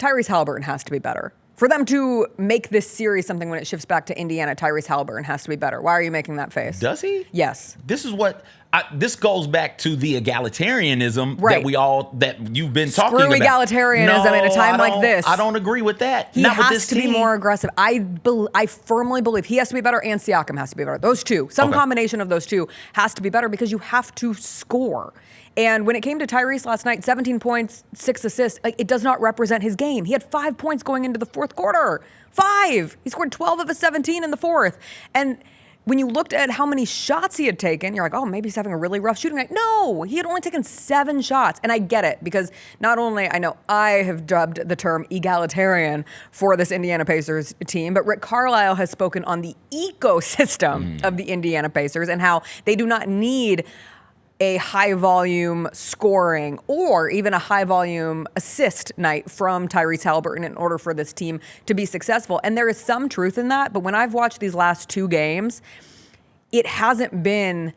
Tyrese Haliburton has to be better. For them to make this series something when it shifts back to Indiana, Tyrese Haliburton has to be better. Why are you making that face? Does he? Yes. This is what this goes back to the egalitarianism right. that you've been talking Screw about. Egalitarianism in a time like this. I don't agree with that. He Not has with this to team. be more aggressive. I firmly believe he has to be better and Siakam has to be better. Those two, some combination of those two has to be better because you have to score. And when it came to Tyrese last night, 17 points, 6 assists, it does not represent his game. He had 5 points going into the fourth quarter. 5! He scored 12 of his 17 in the fourth. And when you looked at how many shots he had taken, you're like, oh, maybe he's having a really rough shooting night. No, he had only taken 7 shots. And I get it, because not only, I know I have dubbed the term egalitarian for this Indiana Pacers team, but Rick Carlisle has spoken on the ecosystem of the Indiana Pacers and how they do not need a high-volume scoring or even a high-volume assist night from Tyrese Haliburton in order for this team to be successful. And there is some truth in that, but when I've watched these last 2 games, it hasn't been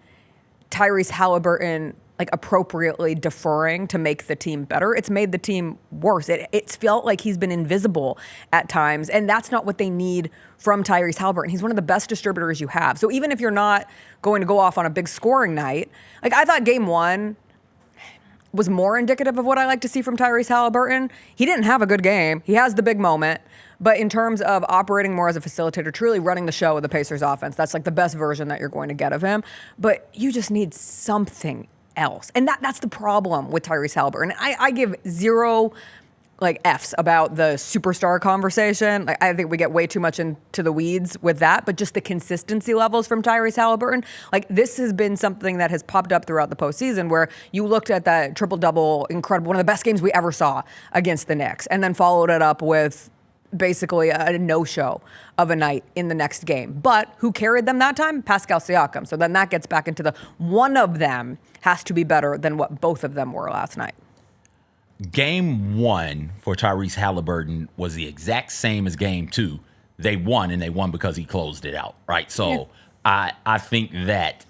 Tyrese Haliburton appropriately deferring to make the team better. It's made the team worse. It's felt like he's been invisible at times, and that's not what they need from Tyrese Haliburton. He's one of the best distributors you have. So even if you're not going to go off on a big scoring night, I thought game 1 was more indicative of what I like to see from Tyrese Haliburton. He didn't have a good game. He has the big moment. But in terms of operating more as a facilitator, truly running the show with the Pacers offense, that's the best version that you're going to get of him. But you just need something else. And that's the problem with Tyrese Haliburton. I give 0 F's about the superstar conversation. I think we get way too much into the weeds with that, but just the consistency levels from Tyrese Haliburton, this has been something that has popped up throughout the postseason, where you looked at that triple-double, incredible, one of the best games we ever saw against the Knicks, and then followed it up with basically a no-show of a night in the next game. But who carried them that time? Pascal Siakam. So then that gets back into the one of them has to be better than what both of them were last night. Game 1 for Tyrese Haliburton was the exact same as game 2. They won, and they won because he closed it out, right? So yeah. I think that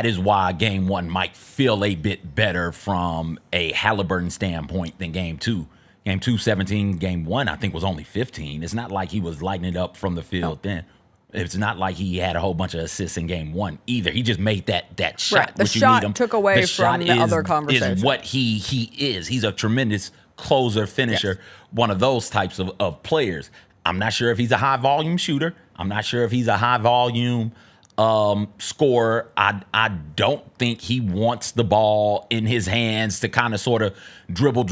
is why game 1 might feel a bit better from a Haliburton standpoint than game 2. Game 2, 17. Game 1, I think, was only 15. It's not like he was lighting it up from the field then. It's not like he had a whole bunch of assists in game 1 either. He just made that shot. Right. The shot took away from the other conversation. Is what he is. He's a tremendous closer, finisher, one of those types of players. I'm not sure if he's a high-volume shooter. I'm not sure if he's a high-volume scorer. I don't think he wants the ball in his hands to kind of sort of dribble.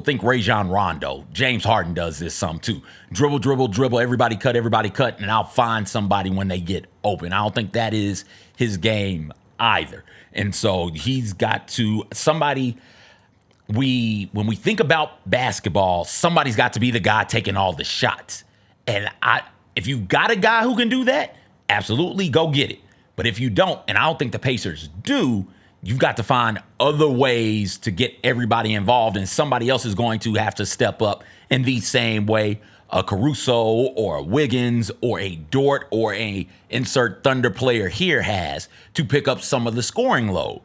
Think Rajon Rondo. James Harden does this some too. Dribble. Everybody cut, and I'll find somebody when they get open. I don't think that is his game either. And so he's got to somebody. When we think about basketball, somebody's got to be the guy taking all the shots. And if you've got a guy who can do that, absolutely, go get it. But if you don't, and I don't think the Pacers do, you've got to find other ways to get everybody involved, and somebody else is going to have to step up in the same way a Caruso or a Wiggins or a Dort or a insert Thunder player here has to pick up some of the scoring load.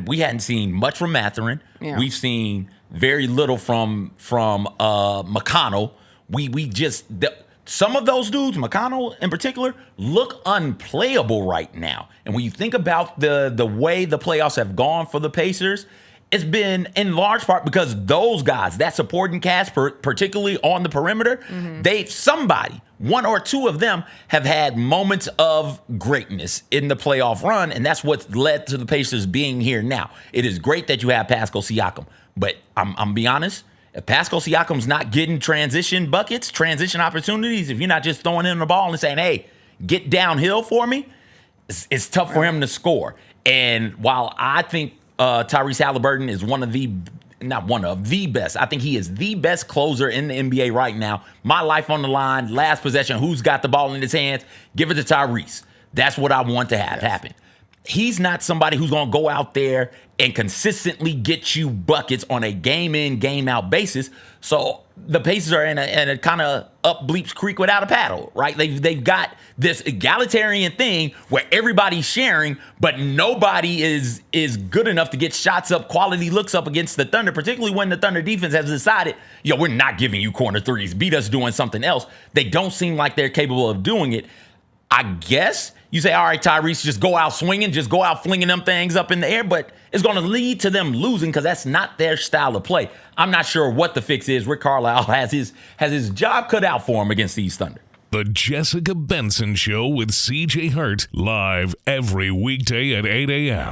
We hadn't seen much from Mathurin. Yeah. We've seen very little from McConnell. Some of those dudes, McConnell in particular, look unplayable right now. And when you think about the way the playoffs have gone for the Pacers, it's been in large part because those guys, that supporting cast, particularly on the perimeter, one or two of them have had moments of greatness in the playoff run, and that's what's led to the Pacers being here now. It is great that you have Pascal Siakam, but I'm be honest, if Pascal Siakam's not getting transition buckets, transition opportunities, if you're not just throwing him the ball and saying, hey, get downhill for me, it's tough for him to score. And while I think Tyrese Haliburton is the best. I think he is the best closer in the NBA right now. My life on the line, last possession, who's got the ball in his hands? Give it to Tyrese. That's what I want to have happen. he's not somebody who's going to go out there and consistently get you buckets on a game in, game out basis. So the Pacers are in a kind of up Bleeps Creek without a paddle, right? They've got this egalitarian thing where everybody's sharing, but nobody is good enough to get shots up, quality looks up against the Thunder, particularly when the Thunder defense has decided, we're not giving you corner threes. Beat us doing something else. They don't seem like they're capable of doing it. I guess you say, all right, Tyrese, just go out swinging, just go out flinging them things up in the air, but it's going to lead to them losing because that's not their style of play. I'm not sure what the fix is. Rick Carlisle has his job cut out for him against these Thunder. The Jessica Benson Show with CJ Hurt, live every weekday at 8 a.m.